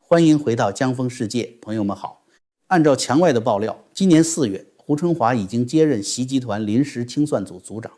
欢迎回到江峰世界，朋友们好。按照墙外的爆料，今年4月，胡春华已经接任习集团临时清算组组长。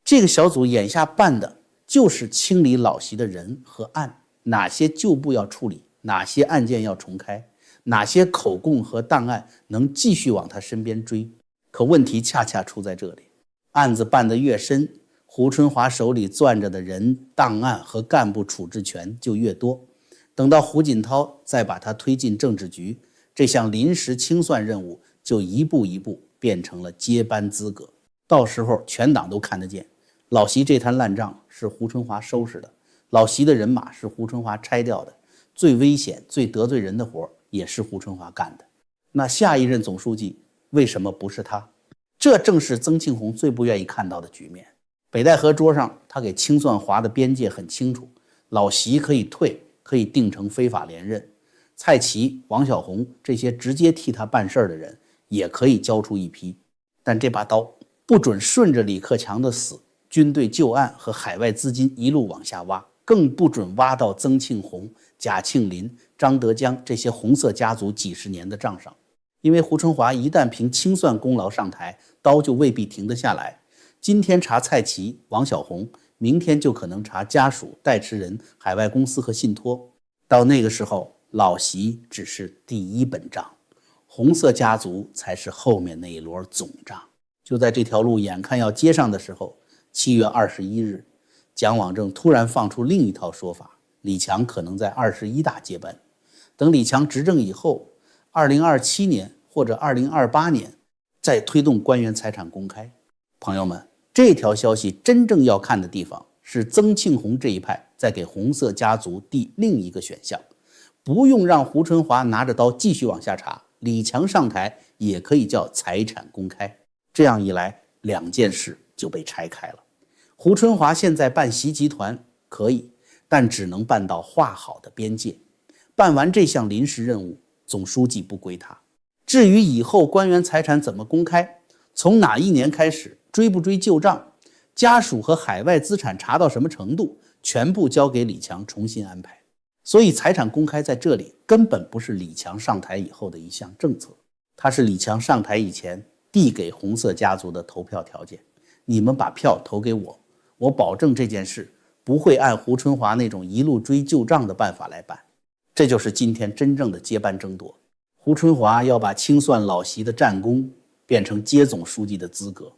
这个小组眼下办的就是清理老习的人和案，哪些旧部要处理，哪些案件要重开，哪些口供和档案能继续往他身边追。可问题恰恰出在这里，案子办得越深，胡春华手里攥着的人、档案和干部处置权就越多。等到胡锦涛再把他推进政治局，这项临时清算任务就一步一步变成了接班资格。到时候全党都看得见，老习这摊烂账是胡春华收拾的，老习的人马是胡春华拆掉的，最危险最得罪人的活也是胡春华干的。那下一任总书记为什么不是他？这正是曾庆红最不愿意看到的局面。北戴河桌上他给清算划的边界很清楚，老习可以退，可以定成非法连任，蔡奇、王小红这些直接替他办事的人也可以交出一批。但这把刀不准顺着李克强的死、军队旧案和海外资金一路往下挖，更不准挖到曾庆红、贾庆林、张德江这些红色家族几十年的账上。因为胡春华一旦凭清算功劳上台，刀就未必停得下来。今天查蔡奇、王小红，明天就可能查家属、代持人、海外公司和信托。到那个时候，老习只是第一本账，红色家族才是后面那一轮总账。就在这条路眼看要接上的时候，7月21日，蒋网正突然放出另一套说法，李强可能在21大接班。等李强执政以后，2027年或者2028年再推动官员财产公开。朋友们，这条消息真正要看的地方是曾庆红这一派在给红色家族递另一个选项，不用让胡春华拿着刀继续往下查，李强上台也可以叫财产公开。这样一来，两件事就被拆开了。胡春华现在办习集团可以，但只能办到划好的边界。办完这项临时任务，总书记不归他。至于以后官员财产怎么公开，从哪一年开始，追不追旧账，家属和海外资产查到什么程度，全部交给李强重新安排。所以财产公开在这里根本不是李强上台以后的一项政策，它是李强上台以前递给红色家族的投票条件。你们把票投给我，我保证这件事不会按胡春华那种一路追旧账的办法来办。这就是今天真正的接班争夺。胡春华要把清算老习的战功变成接总书记的资格，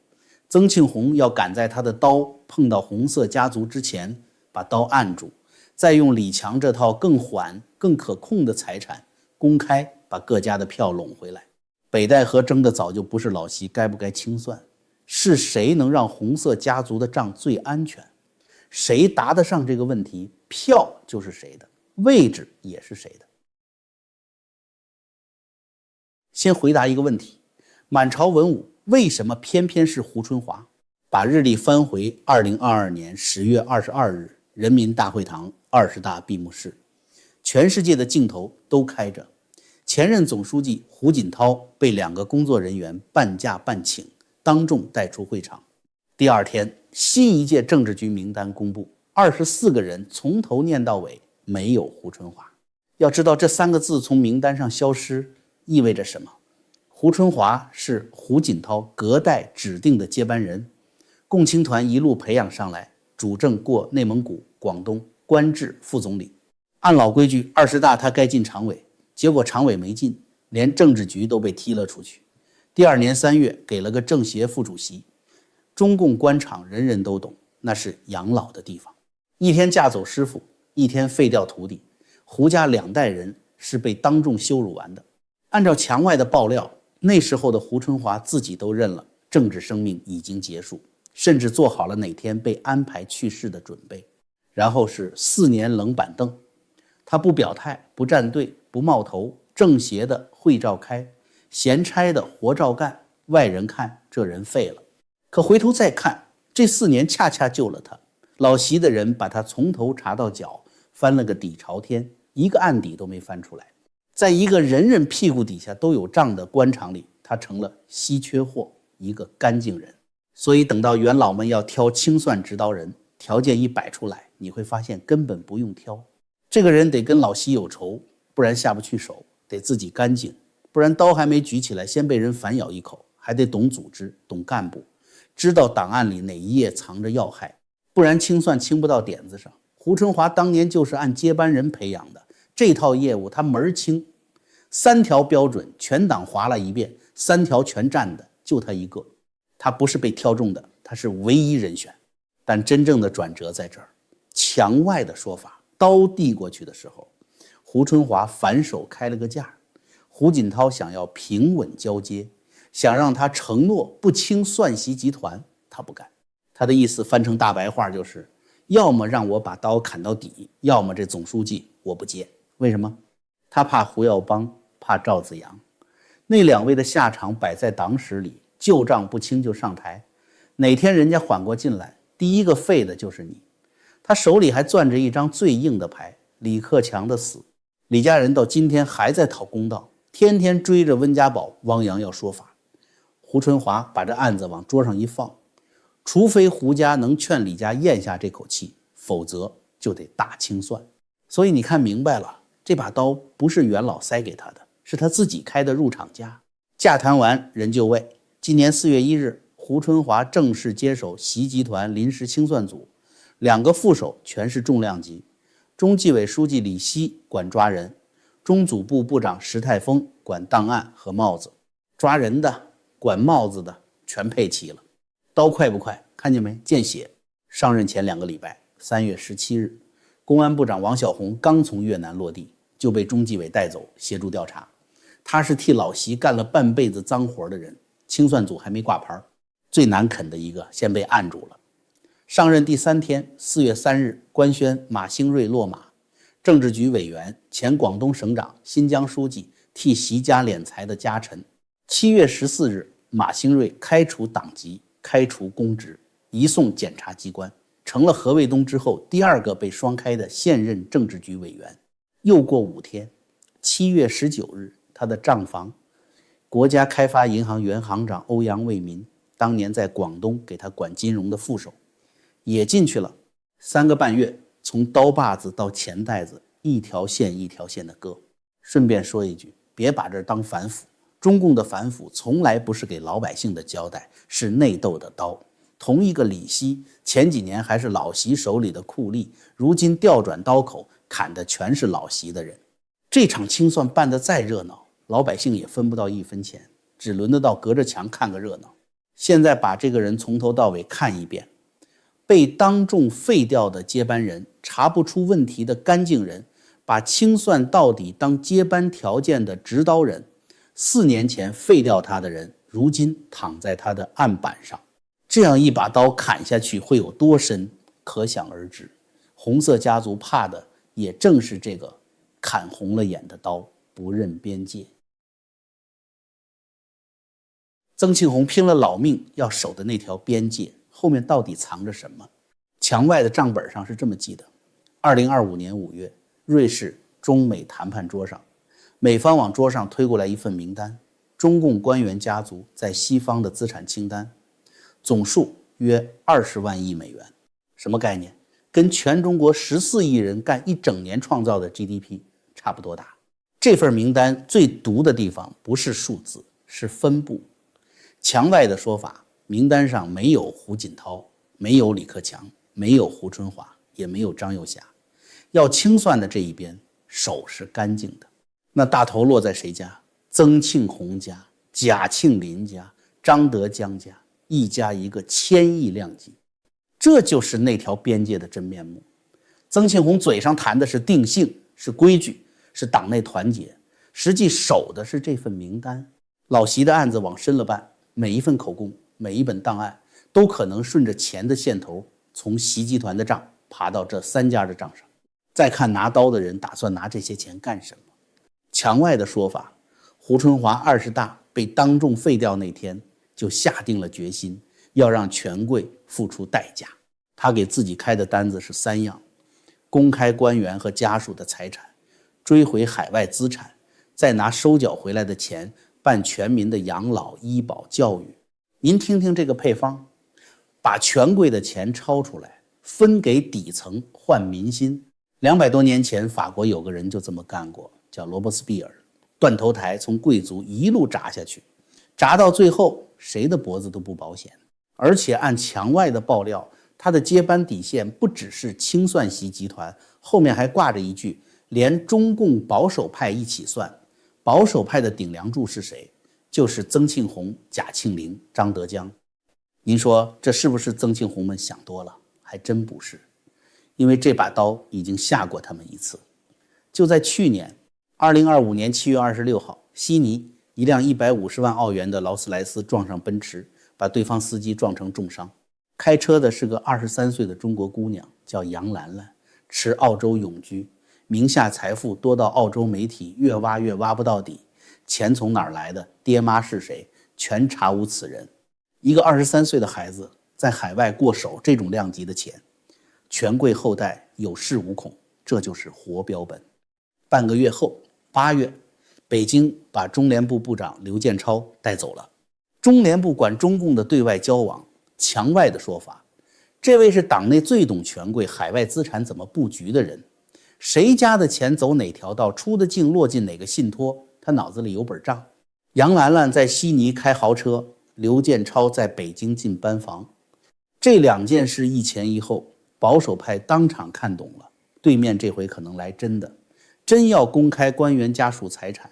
曾庆红要赶在他的刀碰到红色家族之前把刀按住，再用李强这套更缓更可控的财产公开把各家的票拢回来。北戴河争的早就不是老习该不该清算，是谁能让红色家族的账最安全。谁答得上这个问题，票就是谁的，位置也是谁的。先回答一个问题，满朝文武为什么偏偏是胡春华？把日历翻回2022年10月22日人民大会堂20大闭幕式，全世界的镜头都开着。前任总书记胡锦涛被2个工作人员半架半请当众带出会场。第二天，新一届政治局名单公布，24个人从头念到尾没有胡春华。要知道这3个字从名单上消失意味着什么？胡春华是胡锦涛隔代指定的接班人，共青团一路培养上来，主政过内蒙古、广东，官至副总理。按老规矩，20大他该进常委，结果常委没进，连政治局都被踢了出去。第2年3月给了个政协副主席。中共官场人人都懂，那是养老的地方，一天架走师傅，一天废掉徒弟。胡家2代人是被当众羞辱完的。按照墙外的爆料，那时候的胡春华自己都认了政治生命已经结束，甚至做好了哪天被安排去世的准备。然后是4年冷板凳，他不表态，不站队，不冒头，政协的会照开，闲差的活照干，外人看这人废了。可回头再看，这4年恰恰救了他。老习的人把他从头查到脚，翻了个底朝天，一个案底都没翻出来。在一个人人屁股底下都有账的官场里，他成了稀缺货，一个干净人。所以等到元老们要挑清算指导人，条件一摆出来，你会发现根本不用挑。这个人得跟老习有仇，不然下不去手，得自己干净，不然刀还没举起来，先被人反咬一口，还得懂组织，懂干部，知道档案里哪一页藏着要害，不然清算清不到点子上。胡春华当年就是按接班人培养的，这套业务他门儿清，3条标准全党划了一遍，3条全占的就他一个，他不是被挑中的，他是唯一人选。但真正的转折在这儿，墙外的说法，刀递过去的时候，胡春华反手开了个价，胡锦涛想要平稳交接，想让他承诺不清算习集团，他不干。他的意思翻成大白话就是，要么让我把刀砍到底，要么这总书记我不接。为什么？他怕胡耀邦，怕赵紫阳，那2位的下场摆在党史里，旧账不清就上台，哪天人家缓过劲来，第一个废的就是你。他手里还攥着一张最硬的牌，李克强的死，李家人到今天还在讨公道，天天追着温家宝、汪洋要说法。胡春华把这案子往桌上一放，除非胡家能劝李家咽下这口气，否则就得大清算。所以你看明白了，这把刀不是袁老塞给他的，是他自己开的入场价。价谈完人就位，今年4月1日，胡春华正式接手习集团临时清算组，2个副手全是重量级，中纪委书记李希管抓人，中组部部长石泰峰管档案和帽子，抓人的管帽子的全配齐了。刀快不快？看见没？见血。上任前2个礼拜，3月17日，公安部长王小洪刚从越南落地，就被中纪委带走协助调查。他是替老习干了半辈子脏活的人，清算组还没挂牌，最难啃的一个先被按住了。上任第3天，4月3日，官宣马兴瑞落马，政治局委员、前广东省长、新疆书记，替习家敛财的家臣。7月14日，马兴瑞开除党籍，开除公职，移送检察机关，成了何卫东之后第2个被双开的现任政治局委员。又过5天，7月19日，他的账房，国家开发银行原行长欧阳卫民，当年在广东给他管金融的副手，也进去了。3个半月，从刀把子到钱袋子，一条线一条线的割。顺便说一句，别把这当反腐，中共的反腐从来不是给老百姓的交代，是内斗的刀。同一个李希，前几年还是老习手里的酷吏，如今调转刀口，砍的全是老习的人。这场清算办得再热闹，老百姓也分不到1分钱，只轮得到隔着墙看个热闹。现在把这个人从头到尾看一遍，被当众废掉的接班人，查不出问题的干净人，把清算到底当接班条件的执刀人，4年前废掉他的人，如今躺在他的案板上。这样一把刀砍下去会有多深，可想而知。红色家族怕的也正是这个砍红了眼的刀，不认边界。曾庆红拼了老命要守的那条边界，后面到底藏着什么？墙外的账本上是这么记的：2025年5月，瑞士中美谈判桌上，美方往桌上推过来一份名单，中共官员家族在西方的资产清单，总数约20万亿美元。什么概念？跟全中国14亿人干1整年创造的 GDP 差不多大。这份名单最毒的地方不是数字，是分布。墙外的说法，名单上没有胡锦涛，没有李克强，没有胡春华，也没有张又侠。要清算的这一边，手是干净的。那大头落在谁家？曾庆红家、贾庆林家、张德江家，一家一个1000亿量级。这就是那条边界的真面目。曾庆红嘴上谈的是定性，是规矩，是党内团结，实际守的是这份名单。老习的案子往深了办，每一份口供，每一本档案，都可能顺着钱的线头，从习集团的账爬到这3家的账上。再看拿刀的人打算拿这些钱干什么？墙外的说法，胡春华20大被当众废掉那天，就下定了决心，要让权贵付出代价。他给自己开的单子是3样：公开官员和家属的财产，追回海外资产，再拿收缴回来的钱办全民的养老、医保、教育。您听听这个配方，把权贵的钱抄出来，分给底层换民心。200多年前，法国有个人就这么干过，叫罗伯斯庇尔，断头台从贵族一路铡下去，铡到最后谁的脖子都不保险。而且按墙外的爆料，他的接班底线不只是清算习集团，后面还挂着一句连中共保守派一起算。保守派的顶梁柱是谁？就是曾庆红、贾庆林、张德江。您说这是不是曾庆红们想多了？还真不是，因为这把刀已经下过他们一次。就在去年2025年7月26号，悉尼一辆150万澳元的劳斯莱斯撞上奔驰，把对方司机撞成重伤。开车的是个23岁的中国姑娘，叫杨兰兰，持澳洲永居，名下财富多到澳洲媒体越挖越挖不到底，钱从哪儿来的，爹妈是谁，全查无此人。一个23岁的孩子在海外过手这种量级的钱，权贵后代有恃无恐，这就是活标本。半个月后，8月，北京把中联部部长刘建超带走了。中联部管中共的对外交往，墙外的说法，这位是党内最懂权贵海外资产怎么布局的人，谁家的钱走哪条道，出的境落进哪个信托，他脑子里有本账。杨兰兰在悉尼开豪车，刘建超在北京进班房，这2件事一前一后，保守派当场看懂了，对面这回可能来真的，真要公开官员家属财产，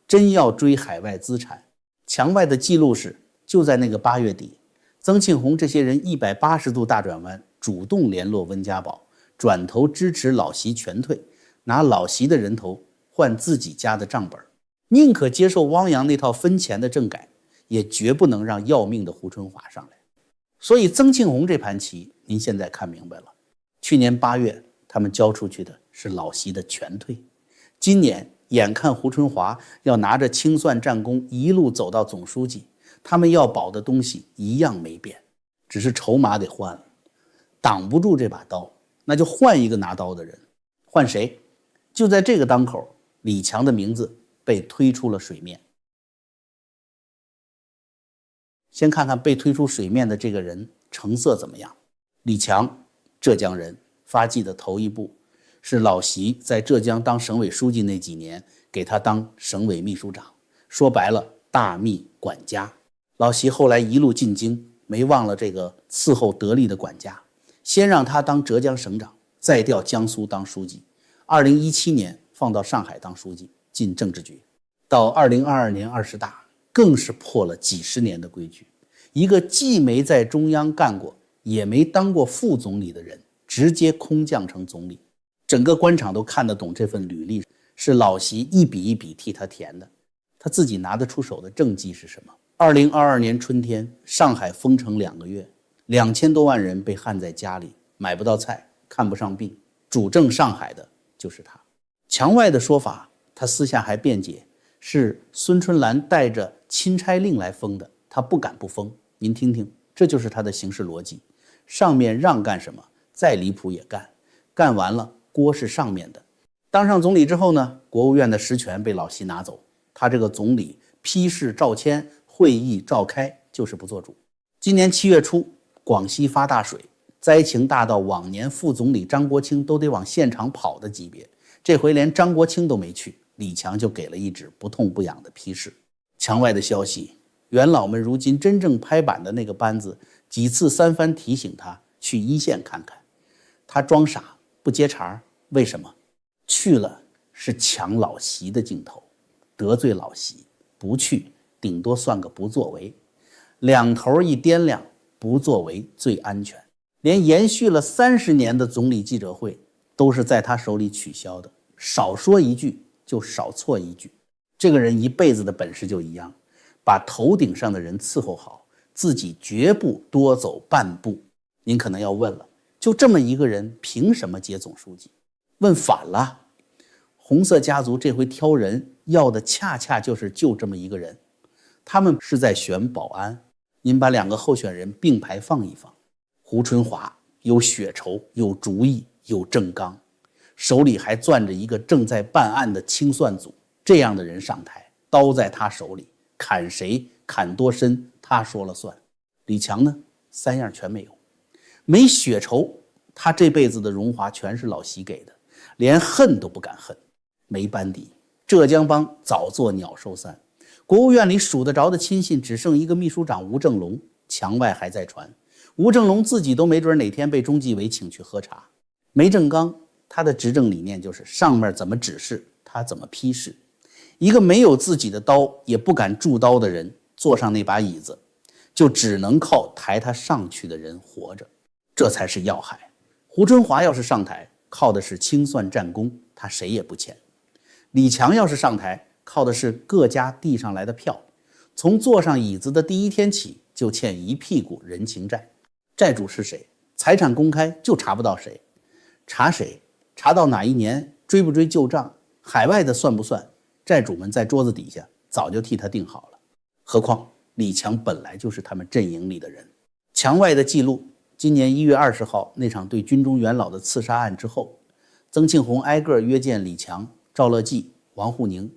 真要追海外资产。墙外的记录是，就在那个8月底，曾庆红这些人180度大转弯，主动联络温家宝，转头支持老习全退，拿老习的人头换自己家的账本，宁可接受汪洋那套分钱的政改，也绝不能让要命的胡春华上来。所以曾庆红这盘棋您现在看明白了，去年8月他们交出去的是老习的全退，今年眼看胡春华要拿着清算战功一路走到总书记，他们要保的东西一样没变，只是筹码得换了。挡不住这把刀，那就换一个拿刀的人。换谁？就在这个当口，李强的名字被推出了水面。先看看被推出水面的这个人成色怎么样。李强，浙江人，发迹的头一步是老习在浙江当省委书记那几年给他当省委秘书长，说白了大秘管家。老习后来一路进京，没忘了这个伺候得力的管家，先让他当浙江省长，再调江苏当书记，2017年放到上海当书记，进政治局。到2022年20大，更是破了几十年的规矩，一个既没在中央干过，也没当过副总理的人，直接空降成总理。整个官场都看得懂这份履历，是老习一笔一笔替他填的。他自己拿得出手的政绩是什么？2022年春天，上海封城2个月，2000多万人被焊在家里，买不到菜，看不上病，主政上海的就是他。墙外的说法，他私下还辩解，是孙春兰带着钦差令来封的，他不敢不封。您听听，这就是他的行事逻辑。上面让干什么，再离谱也干，干完了锅是上面的。当上总理之后呢，国务院的实权被老习拿走，他这个总理批示照签，会议召开，就是不做主。今年7月初，广西发大水，灾情大到往年副总理张国清都得往现场跑的级别，这回连张国清都没去，李强就给了一纸不痛不痒的批示。墙外的消息，元老们如今真正拍板的那个班子，几次3番提醒他去一线看看，他装傻不接茬。为什么？去了是抢老习的镜头，得罪老习；不去顶多算个不作为。两头一掂量，不作为最安全。连延续了30年的总理记者会都是在他手里取消的，少说一句就少错一句。这个人一辈子的本事就一样，把头顶上的人伺候好，自己绝不多走半步。您可能要问了，就这么一个人凭什么接总书记？问反了，红色家族这回挑人要的恰恰就是就这么一个人。他们是在选保安，您把2个候选人并排放一放。胡春华有血仇，有主意，有政纲，手里还攥着一个正在办案的清算组，这样的人上台，刀在他手里，砍谁砍多深他说了算。李强呢，3样全没有。没血仇，他这辈子的荣华全是老习给的，连恨都不敢恨。没班底，浙江帮早做鸟兽散，国务院里数得着的亲信只剩一个秘书长吴正龙，墙外还在传，吴正龙自己都没准哪天被中纪委请去喝茶。梅正刚他的执政理念就是上面怎么指示他怎么批示，一个没有自己的刀也不敢铸刀的人坐上那把椅子，就只能靠抬他上去的人活着，这才是要害。胡春华要是上台，靠的是清算战功，他谁也不欠。李强要是上台，靠的是各家递上来的票，从坐上椅子的第一天起就欠一屁股人情债。债主是谁？财产公开就查不到谁，查谁？查到哪一年，追不追旧账，海外的算不算，债主们在桌子底下早就替他定好了。何况李强本来就是他们阵营里的人。墙外的记录，今年1月20号那场对军中元老的刺杀案之后，曾庆红挨个约见李强、赵乐际、王沪宁，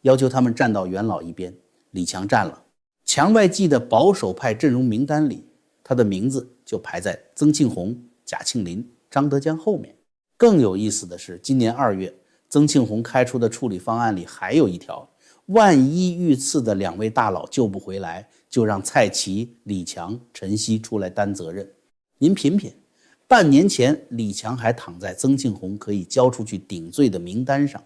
要求他们站到元老一边。李强站了，墙外记的保守派阵容名单里，他的名字就排在曾庆红、贾庆林、张德江后面。更有意思的是，今年2月曾庆红开出的处理方案里还有一条，万一遇刺的2位大佬救不回来，就让蔡奇、李强、陈希出来担责任。您品品，半年前李强还躺在曾庆红可以交出去顶罪的名单上，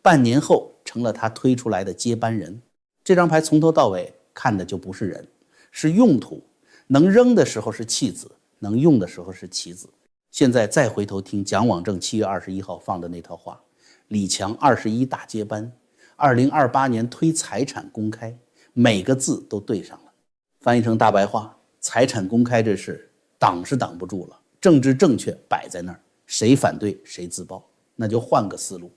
半年后成了他推出来的接班人。这张牌从头到尾看的就不是人，是用途，能扔的时候是弃子，能用的时候是棋子。现在再回头听蒋网正7月21号放的那套话，李强21大接班，2028年推财产公开，每个字都对上了。翻译成大白话，财产公开这事挡是挡不住了，政治正确摆在那儿，谁反对谁自爆，那就换个思路，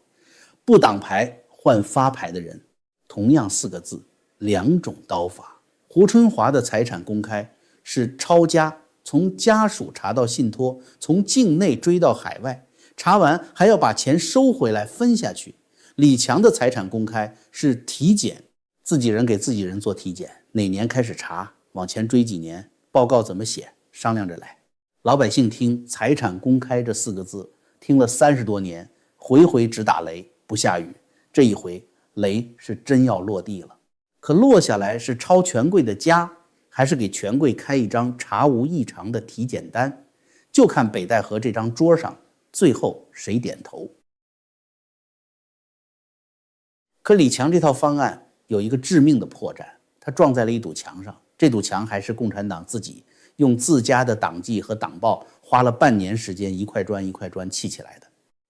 不挡牌换发牌的人，同样4个字，2种刀法。胡春华的财产公开是抄家，从家属查到信托，从境内追到海外，查完还要把钱收回来分下去。李强的财产公开是体检，自己人给自己人做体检，哪年开始查，往前追几年，报告怎么写，商量着来。老百姓听财产公开这4个字听了30多年，回回只打雷不下雨，这一回雷是真要落地了。可落下来是抄权贵的家，还是给权贵开一张查无异常的体检单，就看北戴河这张桌上最后谁点头。可李强这套方案有一个致命的破绽，他撞在了一堵墙上，这堵墙还是共产党自己用自家的党纪和党报花了半年时间一块砖一块砖砌起来的。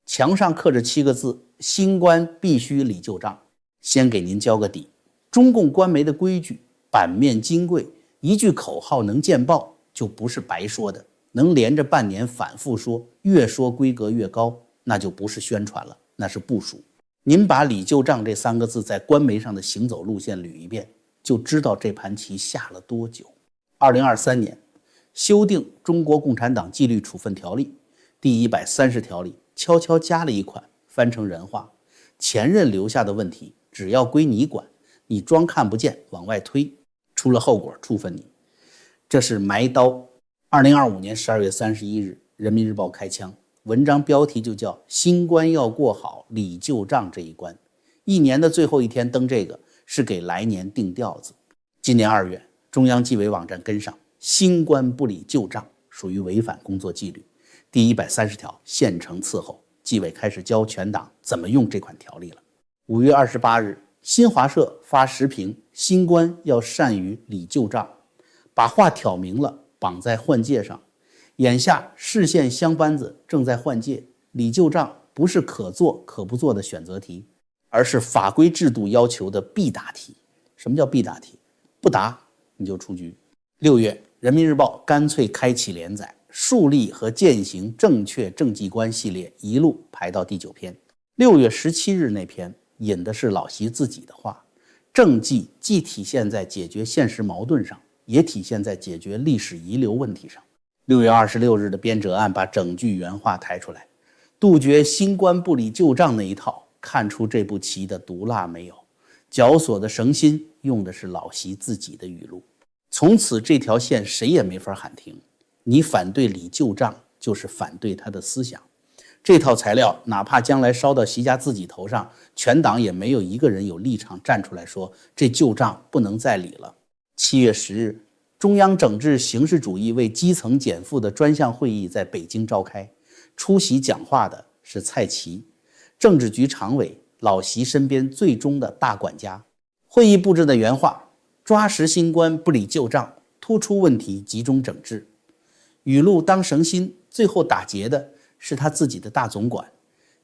墙上刻着7个字，新官必须理旧账。先给您交个底，中共官媒的规矩，版面金贵，一句口号能见报，就不是白说的，能连着半年反复说，越说规格越高，那就不是宣传了，那是部署。您把理旧账这3个字在官媒上的行走路线捋一遍，就知道这盘棋下了多久。2023年修订《中国共产党纪律处分条例》第130条里悄悄加了一款，翻成人话，前任留下的问题只要归你管，你装看不见往外推，出了后果处分你。这是埋刀。2025年12月31日人民日报开枪，文章标题就叫新关要过好理旧账这一关。一年的最后一天登这个是给来年定调子。今年2月中央纪委网站跟上，新官不理旧账属于违反工作纪律，第130条现成伺候，纪委开始教全党怎么用这款条例了。5月28日新华社发时评，新官要善于理旧账，把话挑明了，绑在换届上。眼下市县乡班子正在换届，理旧账不是可做可不做的选择题，而是法规制度要求的必答题。什么叫必答题？不答你就出局。6月人民日报干脆开启连载，树立和践行正确政绩观系列一路排到第9篇。6月17日那篇引的是老习自己的话，政绩既体现在解决现实矛盾上，也体现在解决历史遗留问题上。6月26日的编者案把整句原话抬出来，杜绝新官不理旧账那一套，看出这步棋的毒辣没有？绞索的绳心用的是老习自己的语录。从此这条线谁也没法喊停，你反对理旧账就是反对他的思想，这套材料哪怕将来烧到习家自己头上，全党也没有一个人有立场站出来说这旧账不能再理了。7月10日，中央整治形式主义为基层减负的专项会议在北京召开，出席讲话的是蔡奇，政治局常委，老习身边最忠的大管家。会议布置的原话：抓实新官，不理旧账，突出问题集中整治。语录当绳心，最后打结的是他自己的大总管。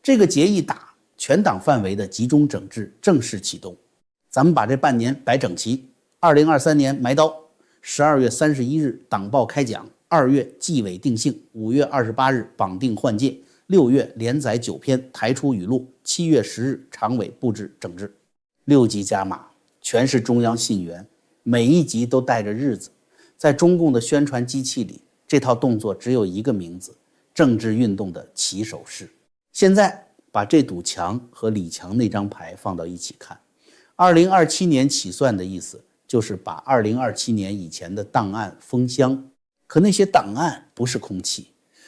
这个结一打，全党范围的集中整治正式启动。咱们把这半年摆整齐。2023年埋刀，12月31日党报开讲，2月纪委定性，5月28日绑定换届，6月连载9篇，抬出语录，7月10日常委布置整治。6级加码，全是中央信源，每一级都带着日子。在中共的宣传机器里，这套动作只有一个名字：政治运动的起手式。现在把这堵墙和李强那张牌放到一起看，2027年起算的意思就是把2027年以前的档案封箱。可那些档案不是空气，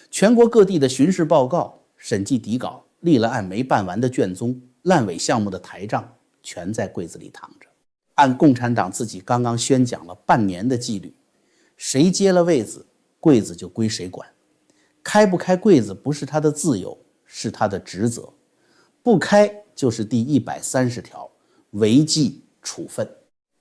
全国各地的巡视报告、审计底稿、立了案没办完的卷宗、烂尾项目的台账，全在柜子里躺着。按共产党自己刚刚宣讲了半年的纪律，谁接了位子，柜子就归谁管。开不开柜子不是他的自由，是他的职责。不开就是第130条，违纪处分。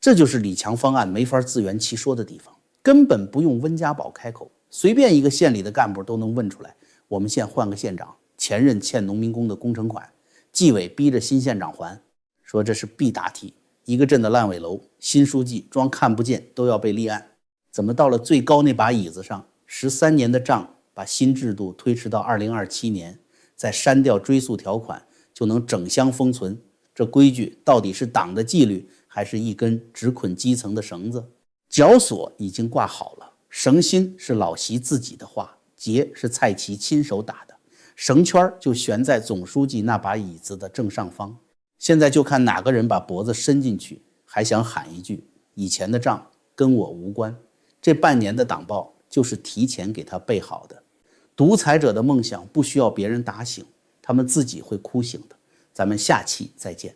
这就是李强方案没法自圆其说的地方，根本不用温家宝开口，随便一个县里的干部都能问出来。我们县换个县长，前任欠农民工的工程款，纪委逼着新县长还，说这是必答题。一个镇的烂尾楼，新书记装看不见都要被立案。怎么到了最高那把椅子上，13年的账把新制度推迟到2027年，再删掉追溯条款，就能整箱封存？这规矩到底是党的纪律，还是一根只捆基层的绳子？绞索已经挂好了，绳心是老习自己的话，结是蔡奇亲手打的，绳圈就悬在总书记那把椅子的正上方。现在就看哪个人把脖子伸进去，还想喊一句以前的账跟我无关。这半年的党报就是提前给他备好的。独裁者的梦想不需要别人打醒，他们自己会哭醒的。咱们下期再见。